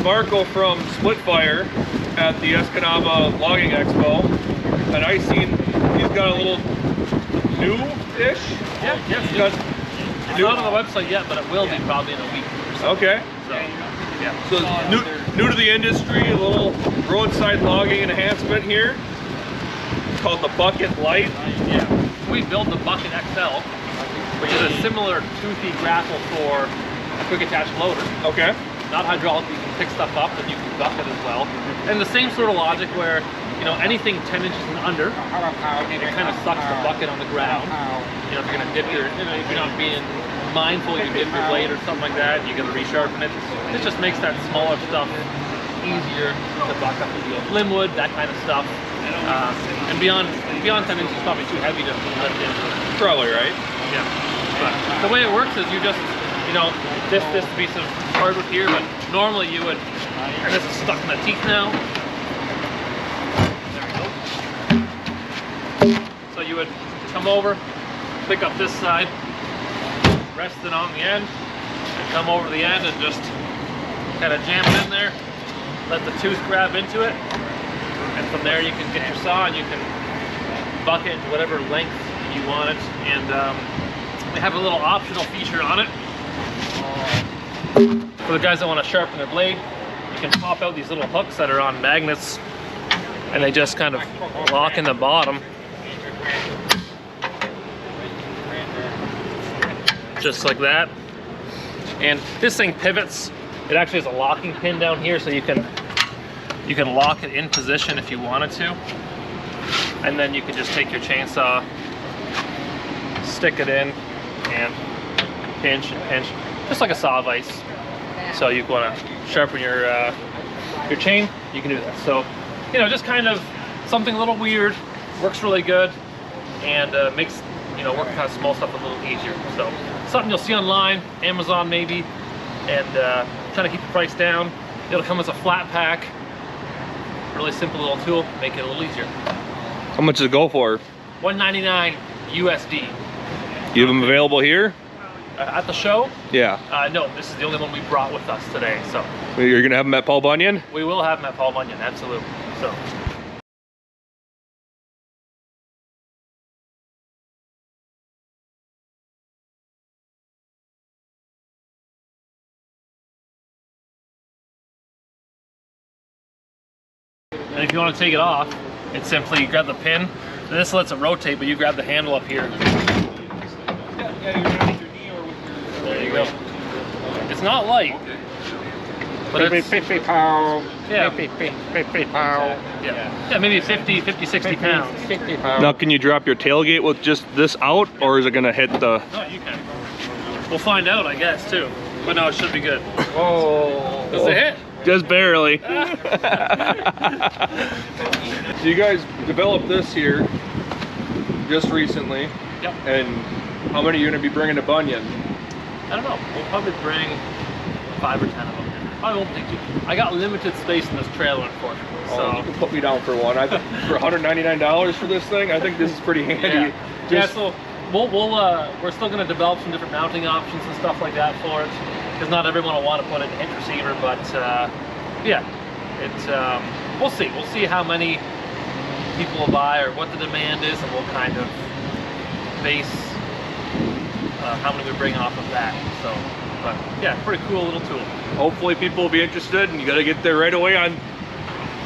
Marco from Splitfire at the Escanaba Logging Expo, and I seen he's got a little new-ish. Yeah, yes. It's not on the website yet, but it will be probably in a week or so. Okay. So, yeah. So new to the industry, a little roadside logging enhancement here. It's called the Bucket Lite. Yeah. We built the Bucket XL, which is a similar toothy grapple for a quick attach loader. Okay. Not hydraulic, you can pick stuff up and you can bucket as well. And the same sort of logic where, you know, anything 10 inches and under, it kind of sucks the bucket on the ground. You know, if you're gonna dip your, if you're not being mindful, you dip your blade or something like that, you're gonna resharpen it. It just makes that smaller stuff easier to bucket up with Limwood, that kind of stuff. And beyond 10 inches is probably too heavy to lift in. Probably right. Yeah. But the way it works is you just, you know, this piece of hardwood here, but normally you would, and this is stuck in the teeth now. There we go. So you would come over, pick up this side, rest it on the end, and come over the end and just kind of jam it in there, let the tooth grab into it, and from there you can get your saw and you can bucket to whatever length you want it. And we have a little optional feature on it. For the guys that want to sharpen their blade, you can pop out these little hooks that are on magnets, and they just kind of lock in the bottom, just like that. And this thing pivots. It actually has a locking pin down here, so you can lock it in position if you wanted to, and then you can just take your chainsaw, stick it in, and pinch and pinch, just like a saw vise. So you want to sharpen your chain, you can do that. So, you know, just kind of something a little weird, works really good, and makes, you know, working kind of small stuff a little easier. So something you'll see online, Amazon maybe, and trying to keep the price down. It'll come as a flat pack. Really simple little tool, make it a little easier. How much does it go for? $199 USD. You have them available here? At the show? Yeah. No, this is the only one we brought with us today. So You're gonna have them at Paul Bunyan? we will have them at Paul Bunyan, absolutely. So. And if you want to take it off, it's simply you grab the pin. This lets it rotate, but you grab the handle up here. There you go. It's not light, but it's 50 pounds. Yeah. 50 pounds. Yeah, maybe 50, 60 pounds. 50 pounds. Now, can you drop your tailgate with just this out, or is it gonna hit the? No, you can. We'll find out, I guess, too. But no, it should be good. Oh. Does it hit? Just barely. So you guys developed this here just recently. Yep. And how many are you gonna be bringing to Bunyan? I don't know. We'll probably bring 5 or 10 of them. I won't think too. I got limited space in this trailer, unfortunately. So You can put me down for one. I think for $199 for this thing, I think this is pretty handy. Yeah. So we're still going to develop some different mounting options and stuff like that for it, because not everyone will want to put it in a hitch receiver. But yeah, we'll see. We'll see how many people will buy or what the demand is, and we'll kind of base how many we bring off of that. So, but yeah, pretty cool little tool. Hopefully people will be interested, and you gotta get there right away on,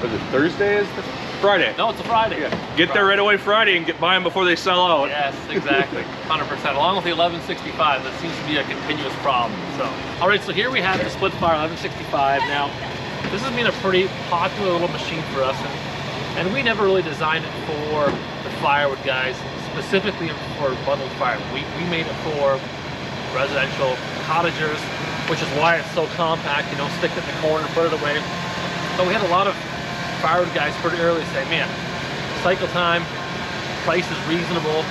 was it Thursday? Is it Friday? No, it's a Friday. Yeah. Get there right away Friday and buy them before they sell out. Yes, exactly. 100%. Along with the 1165, that seems to be a continuous problem. So, all right, so here we have the Splitfire 1165. Now, this has been a pretty popular little machine for us, and we never really designed it for the Firewood guys, specifically for bundled firewood. We made it for residential cottagers, which is why it's so compact. You know, stick it in the corner, put it away. So we had a lot of firewood guys pretty early say, man, cycle time, price is reasonable,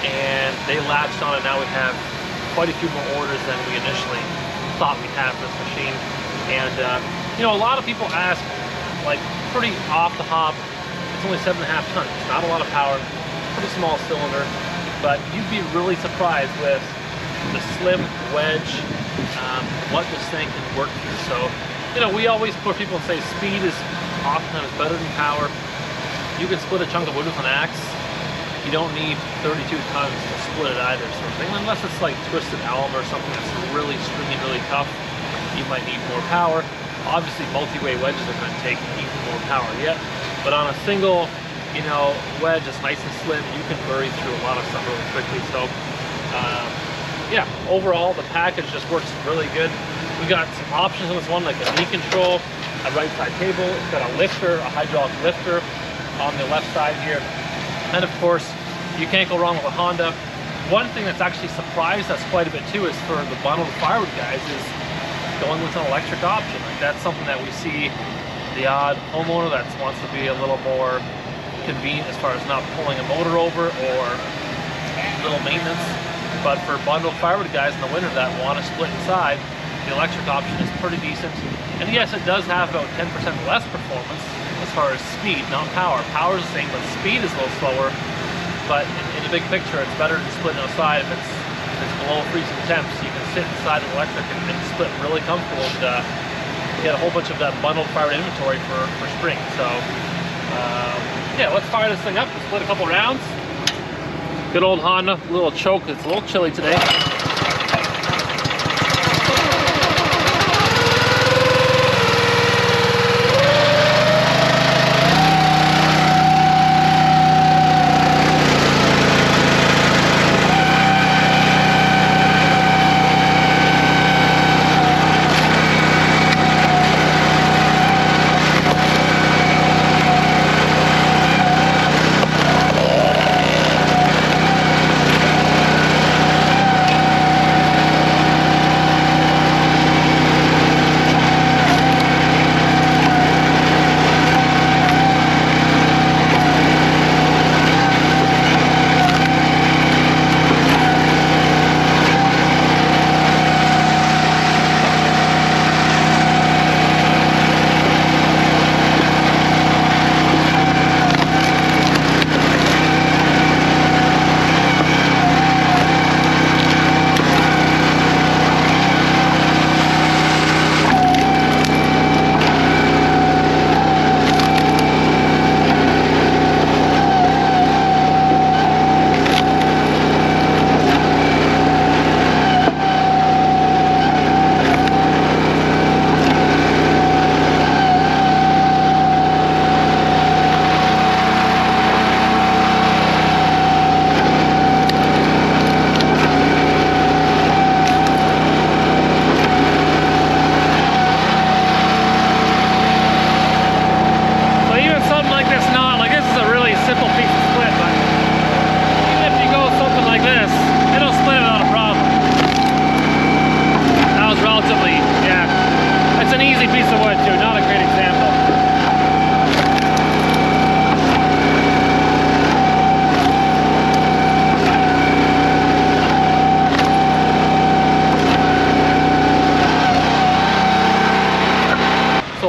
and they latched on it. Now we have quite a few more orders than we initially thought we'd have for this machine. And you know, a lot of people ask, like, pretty off the hop, it's only 7.5 tons. It's not a lot of power, pretty small cylinder, but you'd be really surprised with the slim wedge, what this thing can work through. So, you you know, we always push people and say speed is oftentimes better than power. You can split a chunk of wood with an axe. You don't need 32 tons to split it either, sort of thing. Unless it's like twisted elm or something that's really stringy, really tough, you might need more power. Obviously, multi-way wedges are going to take even more power yet. But on a single, you know, wedge that's nice and slim, you can bury through a lot of stuff really quickly. So, yeah, overall, the package just works really good. We got some options on this one, like a knee control, a right side table. It's got a lifter, a hydraulic lifter on the left side here. And of course, you can't go wrong with a Honda. One thing that's actually surprised us quite a bit too is for the bundled Firewood guys is going with an electric option. Like that's something that we see the odd homeowner that wants to be a little more convenient as far as not pulling a motor over or little maintenance. But for bundled Firewood guys in the winter that want to split inside, the electric option is pretty decent. And yes, it does have about 10% less performance as far as speed, not power. Power is the same, but speed is a little slower. But in the big picture, it's better than splitting outside if it's below freezing temps. You can sit inside an electric and split really comfortable and get a whole bunch of that bundled Firewood inventory for spring. So yeah, let's fire this thing up and split a couple rounds. Good old Honda, a little choke. It's a little chilly today.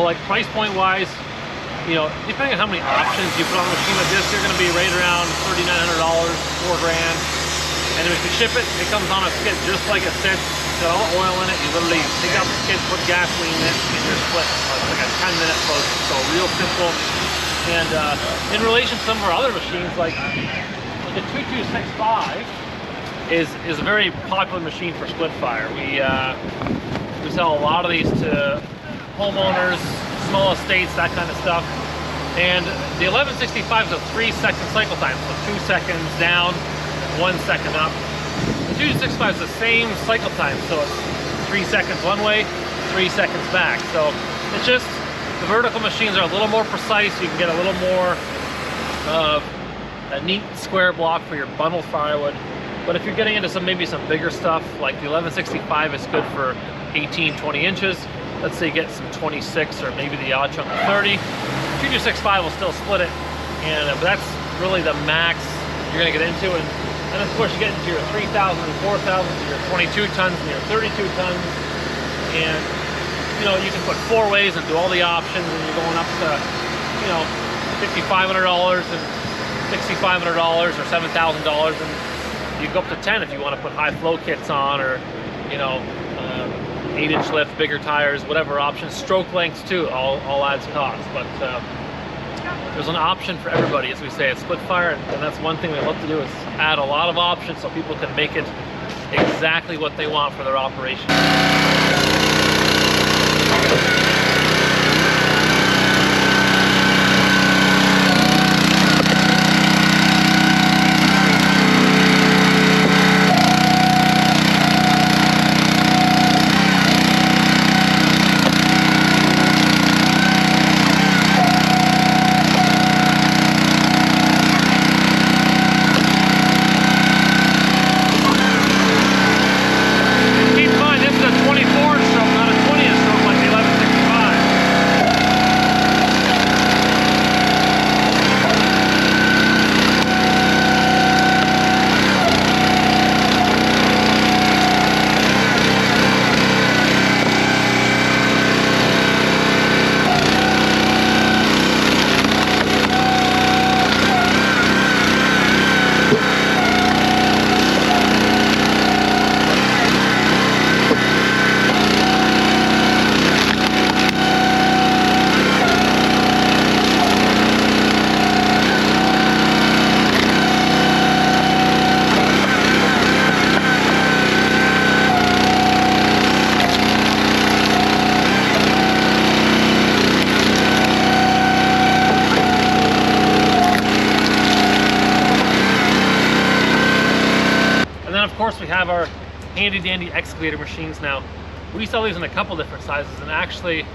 like price point wise, you know, depending on how many options you put on a machine like this, you're going to be right around $3,900, $4 grand. And if you ship it, it comes on a skid just like it sits. It's got all the oil in it. You literally take out the skid, put gasoline in it, and you're split. It's like a 10-minute process. So real simple. And in relation to some of our other machines, like the 2265 is a very popular machine for Splitfire. We sell a lot of these to homeowners, small estates, that kind of stuff. And the 1165 is a 3-second cycle time, so 2 seconds down, 1 second up. The 2265 is the same cycle time, so it's 3 seconds one way, 3 seconds back. So it's just, the vertical machines are a little more precise. You can get a little more of a neat square block for your bundled firewood. But if you're getting into maybe some bigger stuff, like the 1165 is good for 18, 20 inches. Let's say you get some 26 or maybe the odd chunk of 30. 2265 will still split it, and but that's really the max you're gonna get into. And of course you get into your 3,000 and 4,000, your 22 tons and your 32 tons. And you know, you can put 4 ways and do all the options, and you're going up to, you know, $5,500 and $6,500 or $7,000, and you go up to 10 if you want to put high flow kits on, or you know, 8-inch lift, bigger tires, whatever options. Stroke lengths too, all adds cost. But there's an option for everybody, as we say at Splitfire, and that's one thing we love to do, is add a lot of options so people can make it exactly what they want for their operation. Of course, we have our handy dandy excavator machines now. We sell these in a couple different sizes, and actually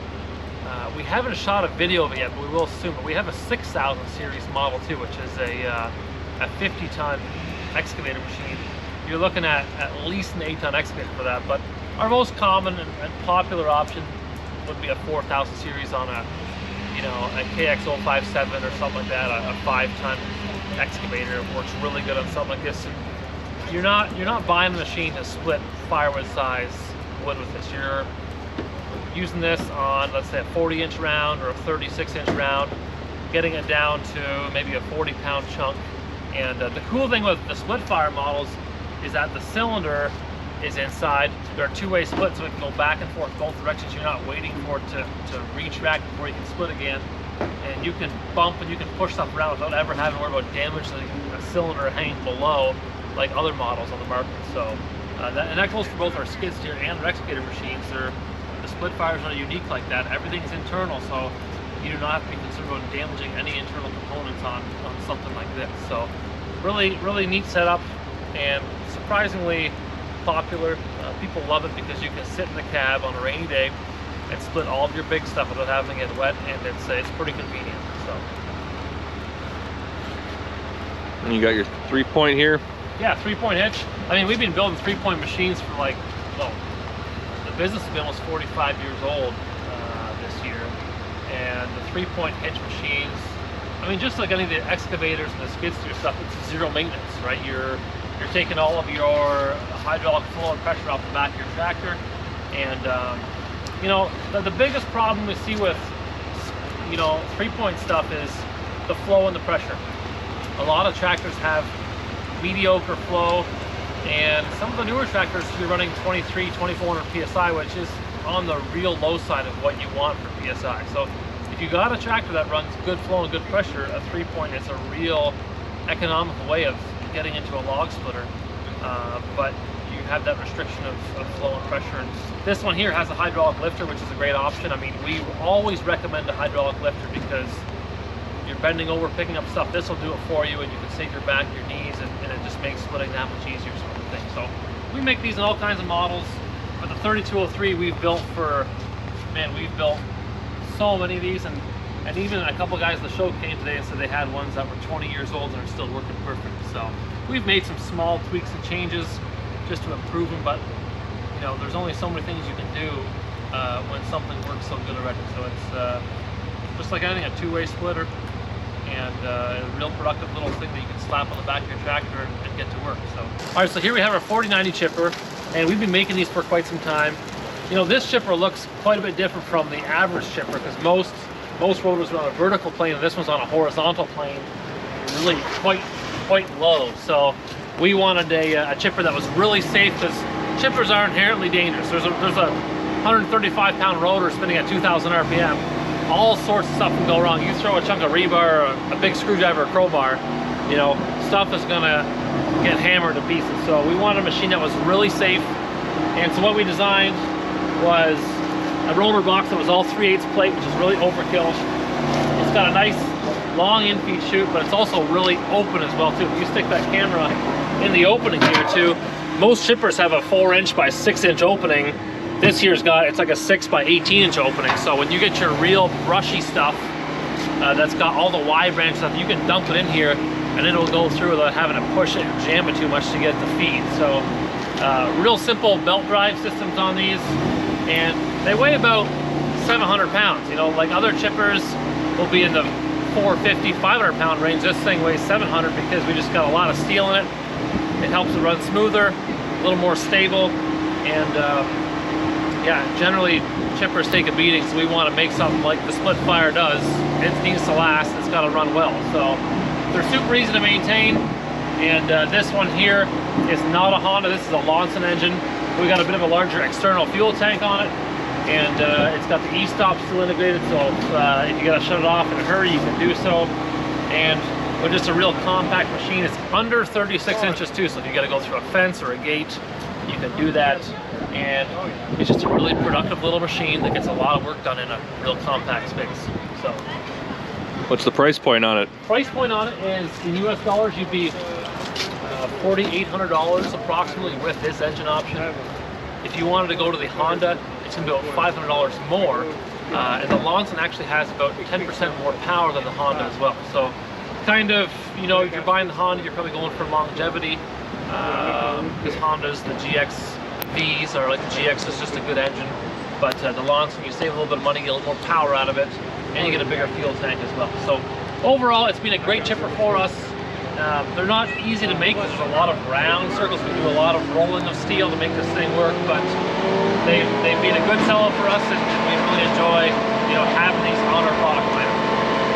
we haven't shot a video of it yet, but we will soon. But we have a 6000 series model too, which is a 50-ton excavator machine. You're looking at least an 8-ton excavator for that, but our most common and popular option would be a 4000 series on a KX057 or something like that, a 5-ton excavator. It works really good on something like this. And you're not buying a machine to split firewood size wood with this. You're using this on, let's say, a 40-inch round or a 36-inch round, getting it down to maybe a 40-pound chunk. And the cool thing with the Splitfire models is that the cylinder is inside. There are two-way splits, so it can go back and forth both directions. You're not waiting for it to retract before you can split again. And you can bump and you can push stuff around without ever having to worry about damaging a cylinder hanging below, like other models on the market. So that goes for both our skid steer and our excavator machines. The Splitfires are unique like that. Everything's internal, so you do not have to be concerned about damaging any internal components on something like this. So really neat setup, and surprisingly popular. People love it because you can sit in the cab on a rainy day and split all of your big stuff without having it wet, and it's pretty convenient. So. And you got your 3-point here? Yeah, 3-point hitch. I mean, we've been building 3-point machines for the business has been almost 45 years old this year. And the 3-point hitch machines, I mean, just like any of the excavators and the skid steer stuff, it's zero maintenance, right? You're taking all of your hydraulic flow and pressure off the back of your tractor. And, the biggest problem we see with, 3-point stuff is the flow and the pressure. A lot of tractors have mediocre flow, and some of the newer tractors you're running 2,400 psi, which is on the real low side of what you want for psi. So if you got a tractor that runs good flow and good pressure, a 3-point is a real economical way of getting into a log splitter, but you have that restriction of flow and pressure. And this one here has a hydraulic lifter, which is a great option. I mean, we always recommend a hydraulic lifter because you're bending over, picking up stuff. This will do it for you, and you can sink your back, your knees, and it just makes splitting that much easier, sort of thing. So we make these in all kinds of models. But the 3203 we've built we've built so many of these, and even a couple guys at the show came today and said they had ones that were 20 years old and are still working perfect. So we've made some small tweaks and changes just to improve them, but there's only so many things you can do when something works so good already. So it's just like anything, a two-way splitter, and a real productive little thing that you can slap on the back of your tractor and get to work. So, all right, so here we have our 4090 chipper, and we've been making these for quite some time. This chipper looks quite a bit different from the average chipper because most rotors are on a vertical plane, and this one's on a horizontal plane, really quite low. So we wanted a chipper that was really safe, because chippers are inherently dangerous. There's a 135-pound rotor spinning at 2,000 RPM. All sorts of stuff can go wrong. You throw a chunk of rebar, a big screwdriver, a crowbar, you know, stuff is gonna get hammered to pieces. So we wanted a machine that was really safe. And so what we designed was a roller box that was all 3/8 plate, which is really overkill. It's got a nice long in-feed chute, but it's also really open as well too. If you stick that camera in the opening here too, most chippers have a 4" by 6" opening. This here's got, it's like a 6 by 18" opening. So when you get your real brushy stuff that's got all the Y branch stuff, you can dump it in here and it'll go through without having to push it and jam it too much to get the feed. So real simple belt drive systems on these, and they weigh about 700 pounds. You know, like other chippers will be in the 450, 500-pound range. This thing weighs 700 because we just got a lot of steel in it. It helps it run smoother, a little more stable, and yeah, generally chippers take a beating, so we want to make something like the Splitfire does. It needs to last, it's got to run well. So they're super easy to maintain, and this one here is not a Honda, this is a Lawson engine. We got a bit of a larger external fuel tank on it, and it's got the e-stop still integrated, so if you got to shut it off in a hurry, you can do so. And we're just a real compact machine. It's under 36 inches too, so if you got to go through a fence or a gate, you can do that. And it's just a really productive little machine that gets a lot of work done in a real compact space. So, What's the price point on it? price point on it is, in US dollars, you'd be $4,800 approximately with this engine option. If you wanted to go to the Honda, it's gonna be about $500 more. And the Lawson actually has about 10% more power than the Honda as well. So kind of, you know, if you're buying the Honda, you're probably going for longevity. Because Hondas, the GX-Vs, or like the GX is just a good engine. But the Lawson, you save a little bit of money, get a little more power out of it, and you get a bigger fuel tank as well. So overall, it's been a great chipper for us. They're not easy to make. There's a lot of round circles. We do a lot of rolling of steel to make this thing work, but they've been a good seller for us, and we really enjoy, you know, having these on our product line.